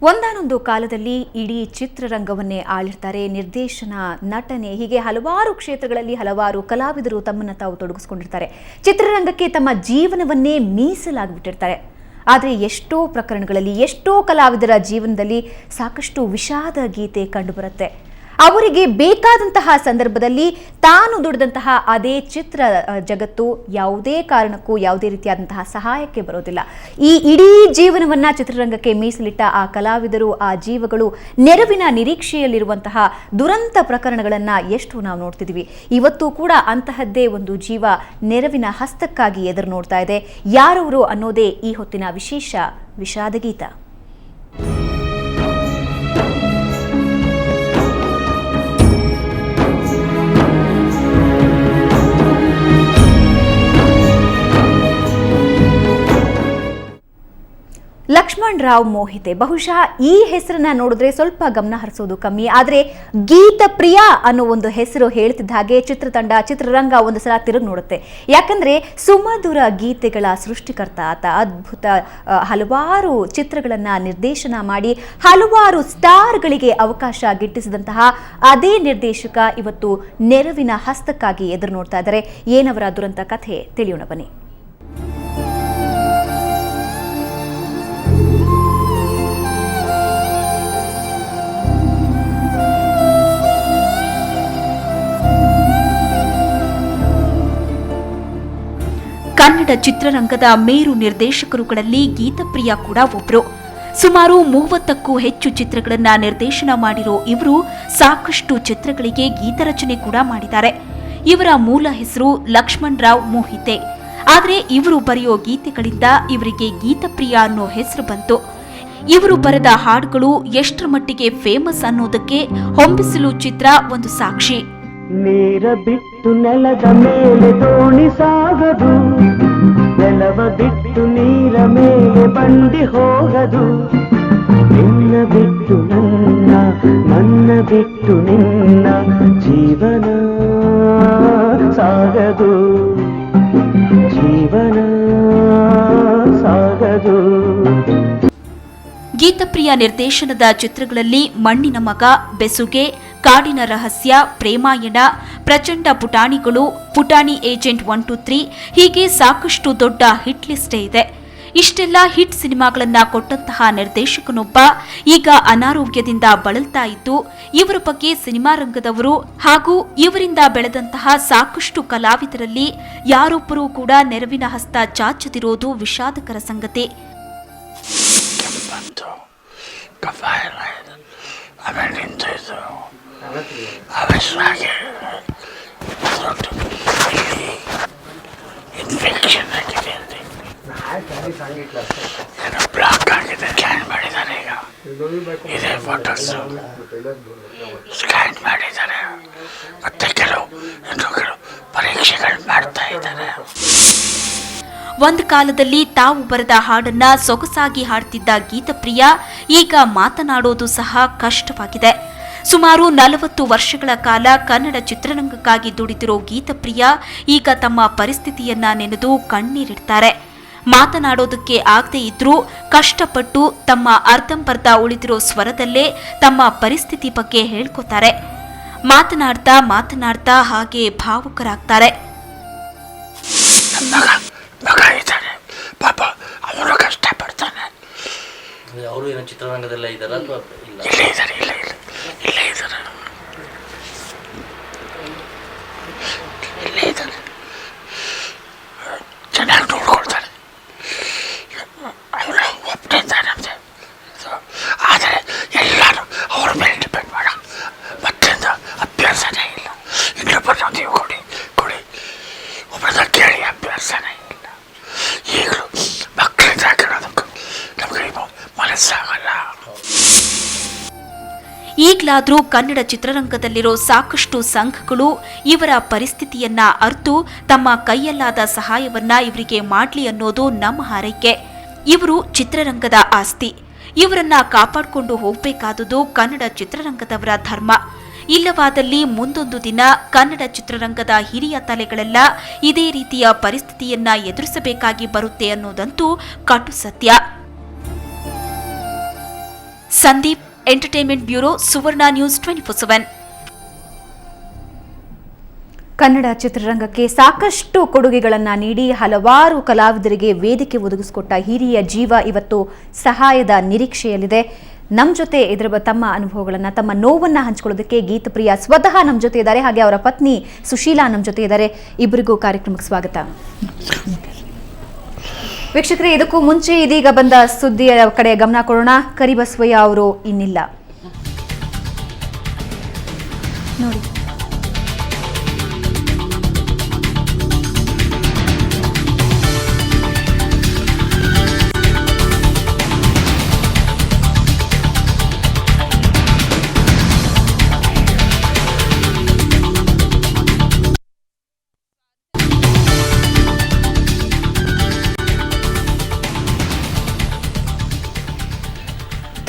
ಒಂದಾನೊಂದು ಕಾಲದಲ್ಲಿ ಇಡೀ ಚಿತ್ರರಂಗವನ್ನೇ ಆಳಿರ್ತಾರೆ. ನಿರ್ದೇಶನ, ನಟನೆ ಹೀಗೆ ಹಲವಾರು ಕ್ಷೇತ್ರಗಳಲ್ಲಿ ಹಲವಾರು ಕಲಾವಿದರು ತಮ್ಮನ್ನು ತಾವು ತೊಡಗಿಸಿಕೊಂಡಿರ್ತಾರೆ. ಚಿತ್ರರಂಗಕ್ಕೆ ತಮ್ಮ ಜೀವನವನ್ನೇ ಮೀಸಲಾಗಿಬಿಟ್ಟಿರ್ತಾರೆ. ಆದರೆ ಎಷ್ಟೋ ಪ್ರಕರಣಗಳಲ್ಲಿ ಎಷ್ಟೋ ಕಲಾವಿದರ ಜೀವನದಲ್ಲಿ ಸಾಕಷ್ಟು ವಿಷಾದ ಗೀತೆ ಕಂಡುಬರುತ್ತೆ. ಅವರಿಗೆ ಬೇಕಾದಂತಹ ಸಂದರ್ಭದಲ್ಲಿ ತಾನು ದುಡಿದಂತಹ ಅದೇ ಚಿತ್ರ ಜಗತ್ತು ಯಾವುದೇ ಕಾರಣಕ್ಕೂ ಯಾವುದೇ ರೀತಿಯಾದಂತಹ ಸಹಾಯಕ್ಕೆ ಬರೋದಿಲ್ಲ. ಈ ಇಡೀ ಜೀವನವನ್ನ ಚಿತ್ರರಂಗಕ್ಕೆ ಮೀಸಲಿಟ್ಟ ಆ ಕಲಾವಿದರು, ಆ ಜೀವಗಳು ನೆರವಿನ ನಿರೀಕ್ಷೆಯಲ್ಲಿರುವಂತಹ ದುರಂತ ಪ್ರಕರಣಗಳನ್ನು ಎಷ್ಟು ನಾವು ನೋಡ್ತಿದ್ದೀವಿ. ಇವತ್ತು ಕೂಡ ಅಂತಹದ್ದೇ ಒಂದು ಜೀವ ನೆರವಿನ ಹಸ್ತಕ್ಕಾಗಿ ಎದುರು ನೋಡ್ತಾ ಇದೆ. ಯಾರವರು ಅನ್ನೋದೇ ಈ ಹೊತ್ತಿನ ವಿಶೇಷ ವಿಷಾದ ಗೀತ. ಲಕ್ಷ್ಮಣ್ ರಾವ್ ಮೋಹಿತೆ. ಬಹುಶಃ ಈ ಹೆಸರನ್ನ ನೋಡಿದ್ರೆ ಸ್ವಲ್ಪ ಗಮನ ಹರಿಸೋದು ಕಮ್ಮಿ. ಆದರೆ ಗೀತ ಪ್ರಿಯ ಅನ್ನೋ ಒಂದು ಹೆಸರು ಹೇಳ್ತಿದ್ದ ಹಾಗೆ ಚಿತ್ರತಂಡ, ಚಿತ್ರರಂಗ ಒಂದು ಸಲ ತಿರುಗಿ ನೋಡುತ್ತೆ. ಯಾಕಂದ್ರೆ ಸುಮಧುರ ಗೀತೆಗಳ ಸೃಷ್ಟಿಕರ್ತ ಆತ. ಅದ್ಭುತ ಹಲವಾರು ಚಿತ್ರಗಳನ್ನ ನಿರ್ದೇಶನ ಮಾಡಿ ಹಲವಾರು ಸ್ಟಾರ್ಗಳಿಗೆ ಅವಕಾಶ ಗಿಟ್ಟಿಸಿದಂತಹ ಅದೇ ನಿರ್ದೇಶಕ ಇವತ್ತು ನೆರವಿನ ಹಸ್ತಕ್ಕಾಗಿ ಎದುರು ನೋಡ್ತಾ ಇದ್ದಾರೆ. ಏನವರ ದುರಂತ ಕಥೆ ತಿಳಿಯೋಣ ಬನ್ನಿ. ಕನ್ನಡ ಚಿತ್ರರಂಗದ ಮೇರು ನಿರ್ದೇಶಕರುಗಳಲ್ಲಿ ಗೀತಪ್ರಿಯ ಕೂಡ ಒಬ್ರು. ಸುಮಾರು 30ಕ್ಕೂ ಹೆಚ್ಚು ಚಿತ್ರಗಳನ್ನ ನಿರ್ದೇಶನ ಮಾಡಿರೋ ಇವರು ಸಾಕಷ್ಟು ಚಿತ್ರಗಳಿಗೆ ಗೀತರಚನೆ ಕೂಡ ಮಾಡಿದ್ದಾರೆ. ಇವರ ಮೂಲ ಹೆಸರು ಲಕ್ಷ್ಮಣ್ ರಾವ್ ಮೋಹಿತೆ. ಆದರೆ ಇವರು ಬರೆಯೋ ಗೀತೆಗಳಿಂದ ಇವರಿಗೆ ಗೀತಪ್ರಿಯ ಅನ್ನೋ ಹೆಸರು ಬಂತು. ಇವರು ಬರೆದ ಹಾಡುಗಳು ಎಷ್ಟರ ಮಟ್ಟಿಗೆ ಫೇಮಸ್ ಅನ್ನೋದಕ್ಕೆ ಹೊಂಬಿಸಿಲು ಚಿತ್ರ ಒಂದು ಸಾಕ್ಷಿ. ನೀರ ಬಿಟ್ಟು ನೆಲದ ಮೇಲೆ ದೋಣಿ ಸಾಗದು, ನೆಲವ ಬಿಟ್ಟು ನೀರ ಮೇಲೆ ಬಂಡಿ ಹೋಗದು, ನಿನ್ನ ಬಿಟ್ಟು ನನ್ನ, ನನ್ನ ಬಿಟ್ಟು ನಿನ್ನ ಜೀವನ ಸಾಗದು, ಜೀವನ ಸಾಗದು. ಗೀತಪ್ರಿಯ ನಿರ್ದೇಶನದ ಚಿತ್ರಗಳಲ್ಲಿ ಮಣ್ಣಿನ ಮಗ, ಬೆಸುಗೆ, ಕಾಡಿನ ರಹಸ್ಯ, ಪ್ರೇಮಾಯಣ, ಪ್ರಚಂಡ ಪುಟಾಣಿಗಳು, ಪುಟಾಣಿ ಏಜೆಂಟ್ 123 ಹೀಗೆ ಸಾಕಷ್ಟು ದೊಡ್ಡ ಹಿಟ್ ಲಿಸ್ಟೇ ಇದೆ. ಇಷ್ಟೆಲ್ಲ ಹಿಟ್ ಸಿನಿಮಾಗಳನ್ನ ಕೊಟ್ಟಂತಹ ನಿರ್ದೇಶಕನೊಬ್ಬ ಈಗ ಅನಾರೋಗ್ಯದಿಂದ ಬಳಲ್ತಾ ಇದ್ದು, ಇವರ ಬಗ್ಗೆ ಸಿನಿಮಾ ರಂಗದವರು ಹಾಗೂ ಇವರಿಂದ ಬೆಳೆದಂತಹ ಸಾಕಷ್ಟು ಕಲಾವಿದರಲ್ಲಿ ಯಾರೊಬ್ಬರೂ ಕೂಡ ನೆರವಿನ ಹಸ್ತ ಚಾಚದಿರೋದು ವಿಷಾದಕರ ಸಂಗತಿ. ಇನ್ಫೆಕ್ಷನ್ ಆಗಿದೆ, ಬ್ಲಾಕ್ ಆಗಿದೆ. ಸ್ಕ್ಯಾನ್ ಮಾಡಿದ್ದಾರೆ, ಈಗ ಇದೇ ಫೋಟೋಸ್ ಸ್ಕ್ಯಾನ್ ಮಾಡಿದ್ದಾರೆ. ಮತ್ತೆ ಕೆಲವು ಪರೀಕ್ಷೆಗಳು ಮಾಡ್ತಾ ಇದ್ದಾರೆ. ಒಂದು ಕಾಲದಲ್ಲಿ ತಾವು ಬರೆದ ಹಾಡನ್ನ ಸೊಗಸಾಗಿ ಹಾಡ್ತಿದ್ದ ಗೀತಪ್ರಿಯ ಈಗ ಮಾತನಾಡೋದು ಸಹ ಕಷ್ಟವಾಗಿದೆ. ಸುಮಾರು 40 ವರ್ಷಗಳ ಕಾಲ ಕನ್ನಡ ಚಿತ್ರರಂಗಕ್ಕಾಗಿ ದುಡಿದಿರೋ ಗೀತಪ್ರಿಯ ಈಗ ತಮ್ಮ ಪರಿಸ್ಥಿತಿಯನ್ನ ನೆನೆದು ಕಣ್ಣೀರಿಡ್ತಾರೆ. ಮಾತನಾಡೋದಕ್ಕೆ ಆಗದೆ ಇದ್ರೂ ಕಷ್ಟಪಟ್ಟು ತಮ್ಮ ಅರ್ಧಂಬರ್ಧ ಉಳಿದಿರೋ ಸ್ವರದಲ್ಲೇ ತಮ್ಮ ಪರಿಸ್ಥಿತಿ ಬಗ್ಗೆ ಹೇಳ್ಕೊತಾರೆ. ಮಾತನಾಡ್ತಾ ಮಾತನಾಡ್ತಾ ಹಾಗೆ ಭಾವುಕರಾಗ್ತಾರೆ. ಮಗ ಇದ್ದಾನೆ ಪಾಪ, ಅವರು ಕಷ್ಟಪಡ್ತಾನೆ. ಅವರು ಏನೋ ಚಿತ್ರರಂಗದಲ್ಲೇ ಇದ್ದಾರಾ ಅಥವಾ ಇಲ್ಲ? ಇಲ್ಲೇ ಇದ್ದಾರೆ, ಇಲ್ಲೇ ಇದ್ದಾರೆ. ಚೆನ್ನಾಗಿ ನೋಡ್ಕೊಳ್ತಾರೆ, ಅವರು ಒಪ್ಪಿದ್ದಾರೆ. ಆದರೆ ಎಲ್ಲರೂ ಅವ್ರ ಮೇಲೆ ಡಿಪೆಂಡ್ ಮಾಡ, ಮತ್ತಿಂದ ಅಭ್ಯಾಸನೇ ಇಲ್ಲ. ಇನ್ನೊಬ್ಬರನ್ನ ನೀವು ಕೊಡಿ ಒಬ್ಬರನ್ನ ಕೇಳಿ ಅಭ್ಯಾಸನೇ ಇಲ್ಲ. ಈಗಲೂ ಮಕ್ಕಳಿಂದ ಕೇಳೋದಕ್ಕೂ ನಮಗೆ ಮನಸ್ಸಾಗಲ್ಲ. ಈಗಲಾದರೂ ಕನ್ನಡ ಚಿತ್ರರಂಗದಲ್ಲಿರೋ ಸಾಕಷ್ಟು ಸಂಘಗಳು ಇವರ ಪರಿಸ್ಥಿತಿಯನ್ನ ಅರ್ತು ತಮ್ಮ ಕೈಯಲ್ಲಾದ ಸಹಾಯವನ್ನ ಇವರಿಗೆ ಮಾಡಲಿ ಅನ್ನೋದು ನಮ್ಮ ಹಾರೈಕೆ. ಇವರು ಚಿತ್ರರಂಗದ ಆಸ್ತಿ. ಇವರನ್ನ ಕಾಪಾಡಿಕೊಂಡು ಹೋಗಬೇಕಾದುದು ಕನ್ನಡ ಚಿತ್ರರಂಗದವರ ಧರ್ಮ. ಇಲ್ಲವಾದಲ್ಲಿ ಮುಂದೊಂದು ದಿನ ಕನ್ನಡ ಚಿತ್ರರಂಗದ ಹಿರಿಯ ತಲೆಗಳೆಲ್ಲ ಇದೇ ರೀತಿಯ ಪರಿಸ್ಥಿತಿಯನ್ನ ಎದುರಿಸಬೇಕಾಗಿ ಬರುತ್ತೆ ಅನ್ನೋದಂತೂ ಕಟು ಸತ್ಯ. ಸಂದೀಪ್, ಎಂಟರ್ಟೈನ್ಮೆಂಟ್ ಬ್ಯೂರೋ, ಸುವರ್ಣ ನ್ಯೂಸ್ 24/7. ಕನ್ನಡ ಚಿತ್ರರಂಗಕ್ಕೆ ಸಾಕಷ್ಟು ಕೊಡುಗೆಗಳನ್ನು ನೀಡಿ ಹಲವಾರು ಕಲಾವಿದರಿಗೆ ವೇದಿಕೆ ಒದಗಿಸಿಕೊಟ್ಟ ಹಿರಿಯ ಜೀವ ಇವತ್ತು ಸಹಾಯದ ನಿರೀಕ್ಷೆಯಲ್ಲಿದೆ. ನಮ್ಮ ಜೊತೆ ಇದರ ತಮ್ಮ ಅನುಭವಗಳನ್ನು, ತಮ್ಮ ನೋವನ್ನು ಹಂಚಿಕೊಳ್ಳೋದಕ್ಕೆ ಗೀತಪ್ರಿಯ ಸ್ವತಃ ನಮ್ಮ ಜೊತೆ ಇದ್ದಾರೆ. ಹಾಗೆ ಅವರ ಪತ್ನಿ ಸುಶೀಲಾ ನಮ್ಮ ಜೊತೆ ಇದ್ದಾರೆ. ಇಬ್ಬರಿಗೂ ಕಾರ್ಯಕ್ರಮಕ್ಕೆ ಸ್ವಾಗತ. ವೀಕ್ಷಕರೇ, ಇದಕ್ಕೂ ಮುಂಚೆ ಇದೀಗ ಬಂದ ಸುದ್ದಿಯ ಕಡೆ ಗಮನ ಕೊಡೋಣ. ಕರಿಬಸವಯ್ಯ ಅವರು ಇನ್ನಿಲ್ಲ ನೋಡಿ.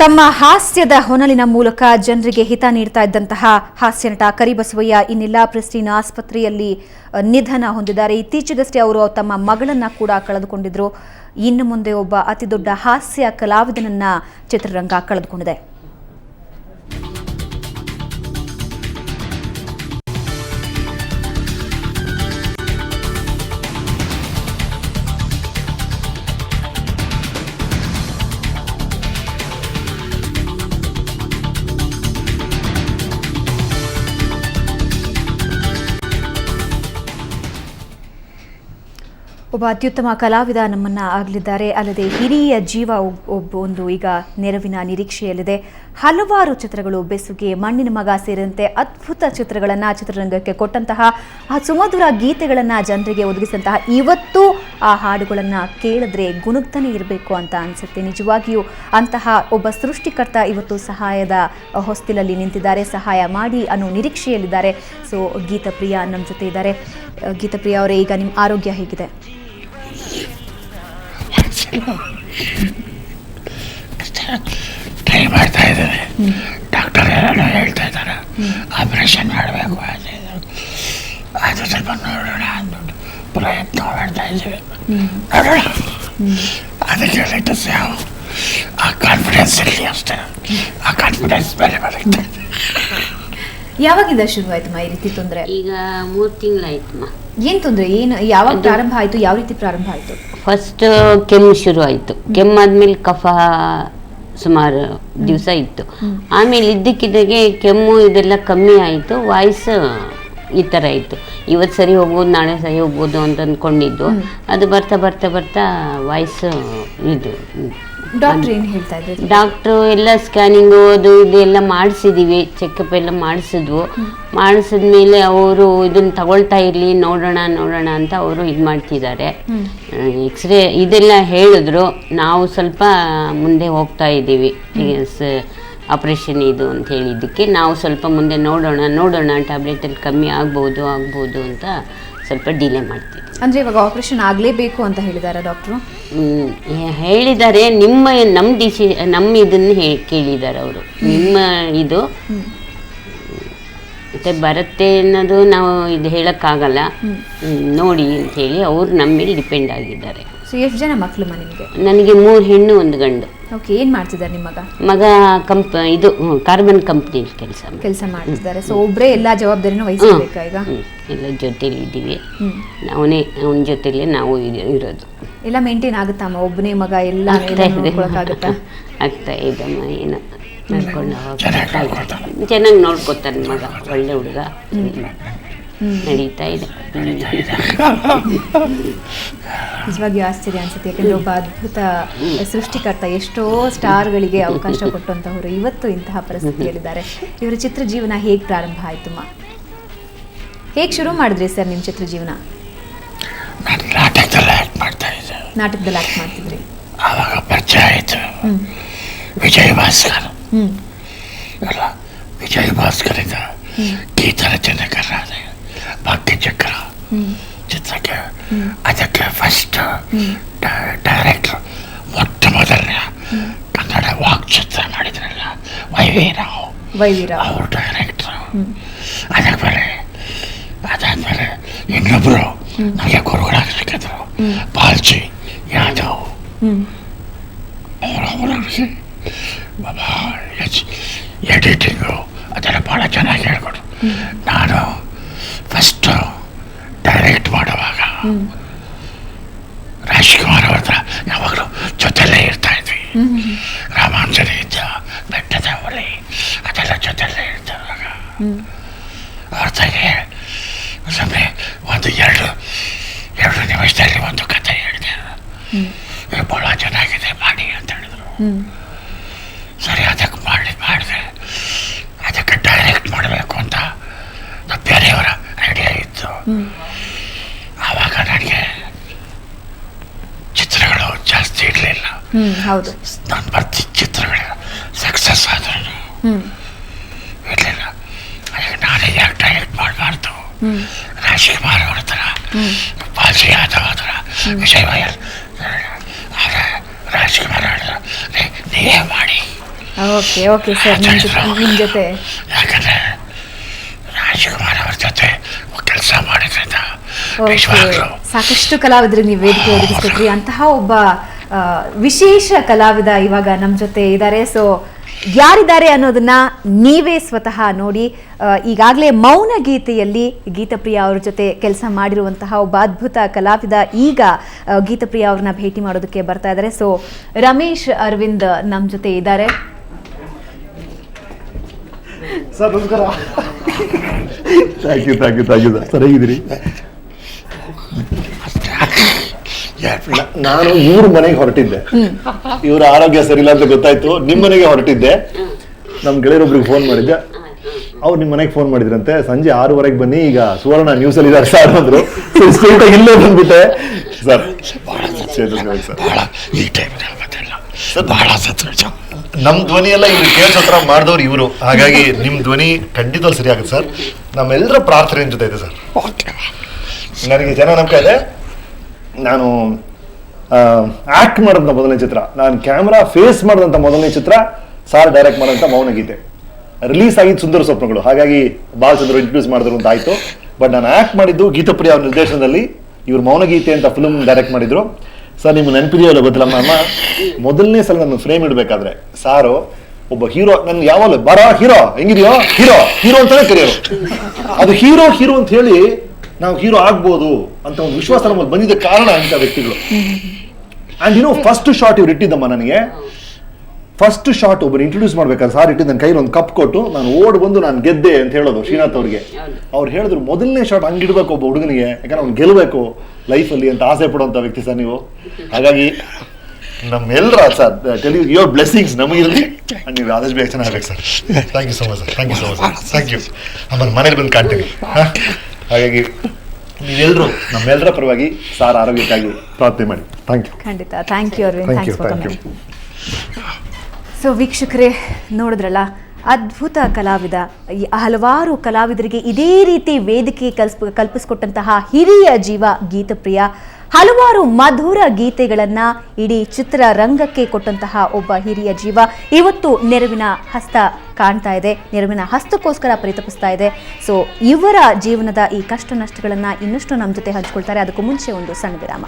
ತಮ್ಮ ಹಾಸ್ಯದ ಹೊನಲಿನ ಮೂಲಕ ಜನರಿಗೆ ಹಿತ ನೀಡ್ತಾ ಇದ್ದಂತಹ ಹಾಸ್ಯ ನಟ ಕರಿಬಸವಯ್ಯ ಇನ್ನಿಲ್ಲ. ಪ್ರೆಸ್ಟಿನ್ ಆಸ್ಪತ್ರೆಯಲ್ಲಿ ನಿಧನ ಹೊಂದಿದ್ದಾರೆ. ಇತ್ತೀಚೆಗಷ್ಟೇ ಅವರು ತಮ್ಮ ಮಗಳನ್ನ ಕೂಡ ಕಳೆದುಕೊಂಡಿದ್ರು. ಇನ್ನು ಮುಂದೆ ಒಬ್ಬ ಅತಿದೊಡ್ಡ ಹಾಸ್ಯ ಕಲಾವಿದನನ್ನ ಚಿತ್ರರಂಗ ಕಳೆದುಕೊಂಡಿದೆ. ಒಬ್ಬ ಅತ್ಯುತ್ತಮ ಕಲಾವಿದ ನಮ್ಮನ್ನ ಆಗಲಿದ್ದಾರೆ. ಅಲ್ಲದೆ ಹಿರಿಯ ಜೀವ ಒಂದು ಈಗ ನೆರವಿನ ನಿರೀಕ್ಷೆಯಲ್ಲಿದೆ. ಹಲವಾರು ಚಿತ್ರಗಳು, ಬೆಸುಗೆ, ಮಣ್ಣಿನ ಮಗ ಸೇರಿದಂತೆ ಅದ್ಭುತ ಚಿತ್ರಗಳನ್ನು ಚಿತ್ರರಂಗಕ್ಕೆ ಕೊಟ್ಟಂತಹ ಆ ಸುಮಧುರ ಗೀತೆಗಳನ್ನು ಜನರಿಗೆ ಒದಗಿಸಿದಂತಹ ಇವತ್ತು ಆ ಹಾಡುಗಳನ್ನು ಕೇಳಿದ್ರೆ ಗುಣಗ್ತಾನೆ ಇರಬೇಕು ಅಂತ ಅನಿಸುತ್ತೆ. ನಿಜವಾಗಿಯೂ ಅಂತಹ ಒಬ್ಬ ಸೃಷ್ಟಿಕರ್ತ ಇವತ್ತು ಸಹಾಯದ ಹೊಸ್ತಿಲಲ್ಲಿ ನಿಂತಿದ್ದಾರೆ. ಸಹಾಯ ಮಾಡಿ ಅನ್ನೋ ನಿರೀಕ್ಷೆಯಲ್ಲಿದ್ದಾರೆ. ಸೊ ಗೀತಪ್ರಿಯ ನಮ್ಮ ಜೊತೆ ಇದ್ದಾರೆ. ಗೀತಪ್ರಿಯ ಅವರೇ, ಈಗ ನಿಮ್ಮ ಆರೋಗ್ಯ ಹೇಗಿದೆ? ಟ್ರೈ ಮಾಡ್ತಾ ಇದ್ದಾರೆ. ಡಾಕ್ಟರ್ ಎಲ್ಲ ಹೇಳ್ತಾ ಇದ್ದಾರೆ ಆಪರೇಷನ್ ಮಾಡಬೇಕು. ಅದು ಸ್ವಲ್ಪ ನೋಡೋಣ ಅಂದ್ಬಿಟ್ಟು ಪ್ರಯತ್ನ ಮಾಡ್ತಾ ಇದ್ದೀವಿ. ನೋಡೋಣ, ಅದಕ್ಕೆ ಲೇಟಸ್ ಆ ಕಾನ್ಫಿಡೆನ್ಸ್ ಇರಲಿ ಅಷ್ಟೇ. ಆ ಕಾನ್ಫಿಡೆನ್ಸ್ ಮೇಲೆ ಬರುತ್ತೆ. ಯಾವಾಗಿಂದ ಶುರುವಾಯ್ತಮ್ಮ ಈ ರೀತಿ ತೊಂದರೆ? ಈಗ 3 ತಿಂಗಳಾಯ್ತಮ್ಮ. ಏನ್ ತೊಂದರೆ? ಏನು, ಯಾವಾಗ ಪ್ರಾರಂಭ ಆಯ್ತು? ಯಾವ ರೀತಿ ಪ್ರಾರಂಭ ಆಯ್ತು? ಫಸ್ಟ್ ಕೆಮ್ಮು ಶುರು ಆಯ್ತು. ಕೆಮ್ಮಾದ್ಮೇಲೆ ಕಫ ಸುಮಾರು ದಿವಸ ಇತ್ತು. ಆಮೇಲೆ ಇದ್ದಕ್ಕಿದ್ದಾಗೆ ಕೆಮ್ಮು ಇದೆಲ್ಲ ಕಮ್ಮಿ ಆಯಿತು. ವಾಯ್ಸ್ ಈ ಥರ ಇತ್ತು. ಇವತ್ತು ಸರಿ ಹೋಗ್ಬೋದು, ನಾಳೆ ಸರಿ ಹೋಗ್ಬೋದು ಅಂತ ಅಂದ್ಕೊಂಡಿದ್ದು. ಅದು ಬರ್ತಾ ಬರ್ತಾ ಬರ್ತಾ ವಾಯ್ಸ್ ಇದು. ಡಾಕ್ಟರ್ ಏನು ಹೇಳ್ತಾ ಇದ್ರು? ಡಾಕ್ಟ್ರು ಎಲ್ಲ ಸ್ಕ್ಯಾನಿಂಗು ಅದು ಇದು ಎಲ್ಲ ಮಾಡಿಸಿದ್ದೀವಿ. ಚೆಕಪ್ ಎಲ್ಲ ಮಾಡಿಸಿದ್ಮೇಲೆ ಅವರು ಇದನ್ನ ತಗೊಳ್ತಾ ಇರಲಿ, ನೋಡೋಣ ಅಂತ ಅವರು ಇದು ಮಾಡ್ತಿದ್ದಾರೆ. ಎಕ್ಸ್ರೇ ಇದೆಲ್ಲ ಹೇಳಿದ್ರು. ನಾವು ಸ್ವಲ್ಪ ಮುಂದೆ ಹೋಗ್ತಾ ಇದ್ದೀವಿ. ಆಪ್ರೇಷನ್ ಇದು ಅಂತ ಹೇಳಿದ್ದಕ್ಕೆ ನಾವು ಸ್ವಲ್ಪ ಮುಂದೆ ನೋಡೋಣ ಟ್ಯಾಬ್ಲೆಟಲ್ಲಿ ಕಮ್ಮಿ ಆಗ್ಬೋದು ಅಂತ ಸ್ವಲ್ಪ ಡಿಲೇ ಮಾಡ್ತೀವಿ. ಅಂದ್ರೆ ಇವಾಗ ಆಪರೇಷನ್ ಆಗಲೇಬೇಕು ಅಂತ ಹೇಳಿದಾರ ಡಾಕ್ಟ್ರು? ಹೇಳಿದ್ದಾರೆ. ನಮ್ಮ ಇದನ್ನು ಕೇಳಿದ್ದಾರೆ ಅವರು. ನಿಮ್ಮ ಇದು ಮತ್ತೆ ಬರುತ್ತೆ ಅನ್ನೋದು ನಾವು ಇದು ಹೇಳೋಕ್ಕಾಗಲ್ಲ, ನೋಡಿ ಅಂತ ಹೇಳಿ ಅವ್ರು ನಮ್ಮ ಮೇಲೆ ಡಿಪೆಂಡ್ ಆಗಿದ್ದಾರೆ. ಸೊ ಎಷ್ಟು ಜನ ಮಕ್ಕಳು ನಿಮಗೆ? ನನಗೆ 3 ಹೆಣ್ಣು 1 ಗಂಡು. ಓಕೆ, ಏನು ಮಾಡ್ತಿದ್ದಾರೆ ನಿಮ್ಮ ಮಗ? ಇದು ಕಾರ್ಬನ್ ಕಂಪ್ನಿಯಲ್ಲಿ ಕೆಲಸ ಮಾಡ್ತಿದ್ದಾರೆ. ಸೊ ಒಬ್ಬರೇ ಎಲ್ಲ ಜವಾಬ್ದಾರಿನೂ ವಹಿಸಬೇಕಾ ಈಗ? ಎಲ್ಲ ಜೊತೆಲಿ ಇದ್ದೀವಿ. ಅವನ ಜೊತೆಲೇ ನಾವು ಇರೋದು. ಎಲ್ಲ ಮೇಂಟೈನ್ ಆಗುತ್ತಮ್ಮ? ಒಬ್ಬನೇ ಮಗ ಎಲ್ಲ ಆಗ್ತಾ ಇದಮ್ಮ. ಏನೋ ನೋಡ್ಕೊಂಡು ಚೆನ್ನಾಗಿ ನೋಡ್ಕೊತಾನೆ ಮಗ. ಒಳ್ಳೆ ಹುಡುಗ, ನಡೀತಾ ಇದೆ. ನಿಜವಾಗಿಯೂ ಆಶ್ಚರ್ಯ ಅನ್ಸುತ್ತೆ. ಯಾಕಂದ್ರೆ ಒಬ್ಬ ಅದ್ಭುತ ಸೃಷ್ಟಿಕರ್ತ ಎಷ್ಟೋ ಸ್ಟಾರ್ಗಳಿಗೆ ಅವಕಾಶ ಕೊಟ್ಟಂತಹವರು ಇವತ್ತು ಇಂತಹ ಪರಿಸ್ಥಿತಿಯಲ್ಲಿದ್ದಾರೆ. ಇವರ ಚಿತ್ರ ಜೀವನ ಹೇಗೆ ಪ್ರಾರಂಭ ಆಯ್ತಮ್ಮ? ಹೇಗೆ ಶುರು ಮಾಡಿದ್ರಿ ಸರ್ ನಿಮ್ಮ ಚಿತ್ರ ಜೀವನ? ನಾಟಕದಲ್ಲಿ ಆಕ್ಟ್ ಮಾಡ್ತಿದ್ರಿ. ಆವಾಗ ಪರಿಚಯ ಆಯಿತು ವಿಜಯ್ ಭಾಸ್ಕರ್. ವಿಜಯ್ ಭಾಸ್ಕರಿಂದ ಗೀತ ರಚನೆಗಾರರಾದ ಭಾಗ್ಯಚಕ್ರ ಚಿತ್ರಕ್ಕೆ. ಅದಕ್ಕೆ ಫಸ್ಟ್ ಡೈರೆಕ್ಟರ್ ಮೊಟ್ಟ ಮೊದಲನೇ ಕನ್ನಡ ವಾಕ್ ಚಿತ್ರ ಮಾಡಿದ್ರಲ್ಲ ವೈವೀರಾವ್ ಅವರು ಡೈರೆಕ್ಟ್ರು. ಅದಾದ್ಮೇಲೆ ಇನ್ನೊಬ್ರು ನನಗೆ ಗುರುಗಳಾಗಿ ಸಿಕ್ಕಿದ್ರು, ಬಾಲ್ಜಿ ಯಾದವ್. ಅವರವರಿಗೆ ಎಡಿಟಿಂಗು ಅದೆಲ್ಲ ಭಾಳ ಚೆನ್ನಾಗಿ ಹೇಳ್ಕೊಟ್ರು. ನಾನು ಫಸ್ಟು ಡೈರೆಕ್ಟ್ ಮಾಡುವಾಗ ರಾಜ್ಕುಮಾರ್ ಅವ್ರ ಹತ್ರ ಯಾವಾಗಲೂ ಜೊತೆಲ್ಲೇ ಇರ್ತಾಯಿದ್ವಿ. ರಾಮಾಂಜನೇ ಇದ್ದ, ಬೆಟ್ಟದ ಹುಲಿ ಅದೆಲ್ಲ ಜೊತೆಲ್ಲೇ ಇರ್ತಾವಾಗ ಅವ್ರ ತಾಯಿಗೆ ಸುಮ್ಮನೆ ಒಂದು ಎರಡು ನಿಮಿಷದಲ್ಲಿ ಒಂದು ಕಥೆ ಹೇಳಿದೆ, ಭಾಳ ಚೆನ್ನಾಗಿದೆ ಮಾಡಿ ಅಂತ ಹೇಳಿದ್ರು. ಸರಿ, ಅದಕ್ಕೆ ಮಾಡಿದೆ. ಅದಕ್ಕೆ ಡೈರೆಕ್ಟ್ ಮಾಡಬೇಕು ಅಂತ ಬೇರೆಯವರ ಐಡಿಯಾ ಇತ್ತು. ಆವಾಗ ನನಗೆ ಚಿತ್ರಗಳು ಜಾಸ್ತಿ ಇರಲಿಲ್ಲ. ಹೌದು, ನಾನು ಬರ್ತಿದ್ದ ಚಿತ್ರಗಳು ಸಕ್ಸಸ್ ಆದ್ರೂ ಇರಲಿಲ್ಲ. ಅದಕ್ಕೆ ನಾನೇ ಯಾಕೆ ಡೈರೆಕ್ಟ್ ಮಾಡಬಾರ್ದು, ರಾಜ್ಕುಮಾರ್ ಅವ್ರ ಥರ, ಬಾಲ್ಸಿ ಯಾದವ್ ಥರ, ವಿಜಯ್ ವಯಲ್. ಆದರೆ ರಾಜ್ಕುಮಾರ್ ಹೇಳಿದ್ರು, ನೀವೇ ಮಾಡಿ. ಓಕೆ ಸರ್, ನಿಮ್ಮ ಜೊತೆ ಯಾಕಂದರೆ ರಾಜ್ಕುಮಾರ್ ಅವ್ರ ಜೊತೆ ಕೆಲಸ ಮಾಡಿದ್ರಿಂದ ಸಾಕಷ್ಟು ಕಲಾವಿದರಿಗೆ ನೀವು ವೇದಿಕೆ ಒದಗಿಸ್ಕೊಟ್ರಿ. ಅಂತಹ ಒಬ್ಬ ವಿಶೇಷ ಕಲಾವಿದ ಇವಾಗ ನಮ್ಮ ಜೊತೆ ಇದ್ದಾರೆ. ಸೊ ಯಾರಿದ್ದಾರೆ ಅನ್ನೋದನ್ನ ನೀವೇ ಸ್ವತಃ ನೋಡಿ. ಈಗಾಗಲೇ ಮೌನ ಗೀತೆಯಲ್ಲಿ ಗೀತಪ್ರಿಯ ಅವ್ರ ಜೊತೆ ಕೆಲಸ ಮಾಡಿರುವಂತಹ ಒಬ್ಬ ಅದ್ಭುತ ಕಲಾವಿದ ಈಗ ಗೀತಪ್ರಿಯ ಅವ್ರನ್ನ ಭೇಟಿ ಮಾಡೋದಕ್ಕೆ ಬರ್ತಾ ಇದ್ದಾರೆ. ಸೊ ರಮೇಶ್ ಅರವಿಂದ್ ನಮ್ಮ ಜೊತೆ ಇದ್ದಾರೆ. ಸರ್ ನಮಸ್ಕಾರ. Thank you sir. ಸರಿಯಾಗಿದ್ದೀರಿ? ನಾನು ಇವ್ರ ಮನೆಗೆ ಹೊರಟಿದ್ದೆ, ಇವ್ರ ಆರೋಗ್ಯ ಸರಿಯಿಲ್ಲ ಅಂತ ಗೊತ್ತಾಯ್ತು, ನಿಮ್ಮ ಮನೆಗೆ ಹೊರಟಿದ್ದೆ. ನಮ್ಮ ಗೆಳೆಯರೊಬ್ರಿಗೆ ಫೋನ್ ಮಾಡಿದ್ದೆ, ಅವ್ರು ನಿಮ್ಮ ಮನೆಗೆ ಫೋನ್ ಮಾಡಿದ್ರಂತೆ. ಸಂಜೆ 6:30 ಬನ್ನಿ, ಈಗ ಸುವರ್ಣ ನ್ಯೂಸ್ ಅಲ್ಲಿ ಇದ್ದಾರೆ ಸರ್ ಅಂದ್ರು. ಸ್ಟ್ರೈಟ್ ಆಗಿ ಇಲ್ಲೇ ಬಂದ್ಬಿಟ್ಟೆ ಸರ್. ಬಹಳ ಸಂತೋಷ. ನಮ್ ಧ್ವನಿ ಎಲ್ಲ ಇವ್ರು ಕೇಳಿಸೋತ್ರ ಮಾಡಿದವ್ರು ಇವರು, ಹಾಗಾಗಿ ನಿಮ್ ಧ್ವನಿ ಖಂಡಿತವಾಗಿ ಸರಿ ಆಗುತ್ತೆ ಸರ್. ನಮ್ಮೆಲ್ಲರ ಪ್ರಾರ್ಥನೆ ಜೊತೆ ಇದೆ ಸರ್. ನನಗೆ ಜನ ನಂಬಿಕೆ ಇದೆ. ನಾನು ಆಕ್ಟ್ ಮಾಡಿದಂಥ ಮೊದಲನೇ ಚಿತ್ರ, ನಾನು ಕ್ಯಾಮ್ರಾ ಫೇಸ್ ಮಾಡಿದಂಥ ಮೊದಲನೇ ಚಿತ್ರ ಸಾರ್ ಡೈರೆಕ್ಟ್ ಮಾಡಿದಂಥ ಮೌನ ಗೀತೆ. ರಿಲೀಸ್ ಆಗಿದ್ದು ಸುಂದರ ಸ್ವಪ್ನಗಳು, ಹಾಗಾಗಿ ಬಾಲಚಂದ್ರ ಇಂಟ್ರೊಡ್ಯೂಸ್ ಮಾಡಿದ್ರು ಅಂತ ಆಯ್ತು. ಬಟ್ ನಾನು ಆಕ್ಟ್ ಮಾಡಿದ್ದು ಗೀತಪ್ರಿಯ ಅವ್ರ ನಿರ್ದೇಶನದಲ್ಲಿ. ಇವ್ರು ಮೌನ ಗೀತೆ ಅಂತ ಫಿಲ್ಮ್ ಡೈರೆಕ್ಟ್ ಮಾಡಿದ್ರು. ಸರ್ ನಿಮ್ಗೆ ನೆನಪಿದೆಯಲ್ಲ ಗೊತ್ತಿಲ್ಲ, ಅಮ್ಮ ಮೊದಲನೇ ಸಲ ನನ್ನ ಫ್ರೇಮ್ ಇಡಬೇಕಾದ್ರೆ ಸಾರು ಒಬ್ಬ ಹೀರೋ, ನನ್ಗೆ ಯಾವಾಗಲೂ ಬರ ಹೀರೋ ಹೆಂಗಿದೆಯೋ ಹೀರೋ ಅಂತಾನೆ ಕರೆಯೋರು. ಅದು ಹೀರೋ ಅಂತ ಹೇಳಿ ನಾವು ಹೀರೋ ಆಗ್ಬೋದು ಅಂತ ಒಂದು ವಿಶ್ವಾಸ ನಮ್ಮಲ್ಲಿ ಬಂದಿದ್ದ ಕಾರಣ ಅಂತ ವ್ಯಕ್ತಿಗಳು. ಅಂಡ್ ಫಸ್ಟ್ ಶಾಟ್ ಇವ್ರು ಇಟ್ಟಿದ್ದಮ್ಮ ನನಗೆ. ಫಸ್ಟ್ ಶಾಟ್ ಒಬ್ಬರು ಇಂಟ್ರೊಡ್ಯೂಸ್ ಮಾಡ್ಬೇಕಾದ್ರೆ ಸಾರ್ ಇಟ್ಟಿದ್ದು ನನ್ನ ಕೈಲಿ ಒಂದು ಕಪ್ ಕೊಟ್ಟು ನಾನು ಓಡ್ ಬಂದು ನಾನು ಗೆದ್ದೆ ಅಂತ ಹೇಳೋದು ಶ್ರೀನಾಥ್ ಅವ್ರಿಗೆ. ಅವ್ರು ಹೇಳಿದ್ರು ಮೊದಲನೇ ಶಾಟ್ ಹಂಗಿಡ್ಬೇಕು ಒಬ್ಬ ಹುಡುಗನಿಗೆ, ಯಾಕಂದ್ರೆ ಅವ್ನು ಗೆಲ್ಲಬೇಕು ಲೈಫಲ್ಲಿ ಅಂತ ಆಸೆ ಪಡುವಂಥ ವ್ಯಕ್ತಿ ಸರ್ ನೀವು. ಹಾಗಾಗಿ ನಮ್ಮೆಲ್ಲರ sir tell you your blessings ನಮಗಿರಲಿ. ಅಂಡ್ ನೀವು ಆದಷ್ಟು ಬೇಗ ಚೆನ್ನಾಗಬೇಕು sir. Thank you so much sir. Thank you. ಆಮೇಲೆ ಮನೇಲಿ ಬಂದು ಕಾಣ್ತೀವಿ. ಹಾಗಾಗಿ ನೀವೆಲ್ಲರೂ ನಮ್ಮೆಲ್ಲರ ಪರವಾಗಿ ಸಾರ್ ಆರೋಗ್ಯಕ್ಕಾಗಿ ಪ್ರಾರ್ಥನೆ ಮಾಡಿ. Thank you. ಖಂಡಿತ. Thank you Arvind. Thank you. So ವೀಕ್ಷಕರೇ ನೋಡಿದ್ರಲ್ಲ, ಅದ್ಭುತ ಕಲಾವಿದ, ಹಲವಾರು ಕಲಾವಿದರಿಗೆ ಇದೇ ರೀತಿ ವೇದಿಕೆ ಕಲ್ಪಿಸಿಕೊಟ್ಟಂತಹ ಹಿರಿಯ ಜೀವ ಗೀತಪ್ರಿಯ. ಹಲವಾರು ಮಧುರ ಗೀತೆಗಳನ್ನು ಇಡೀ ಚಿತ್ರರಂಗಕ್ಕೆ ಕೊಟ್ಟಂತಹ ಒಬ್ಬ ಹಿರಿಯ ಜೀವ ಇವತ್ತು ನೆರವಿನ ಹಸ್ತ ಕಾಣ್ತಾ ಇದೆ, ನೆರವಿನ ಹಸ್ತಕ್ಕೋಸ್ಕರ ಪರಿತಪಿಸ್ತಾ ಇದೆ. ಸೊ ಇವರ ಜೀವನದ ಈ ಕಷ್ಟ ನಷ್ಟಗಳನ್ನು ಇನ್ನಷ್ಟು ನಮ್ಮ ಜೊತೆ ಹಂಚ್ಕೊಳ್ತಾರೆ. ಅದಕ್ಕೂ ಮುಂಚೆ ಒಂದು ಸಣ್ಣ ವಿರಾಮ.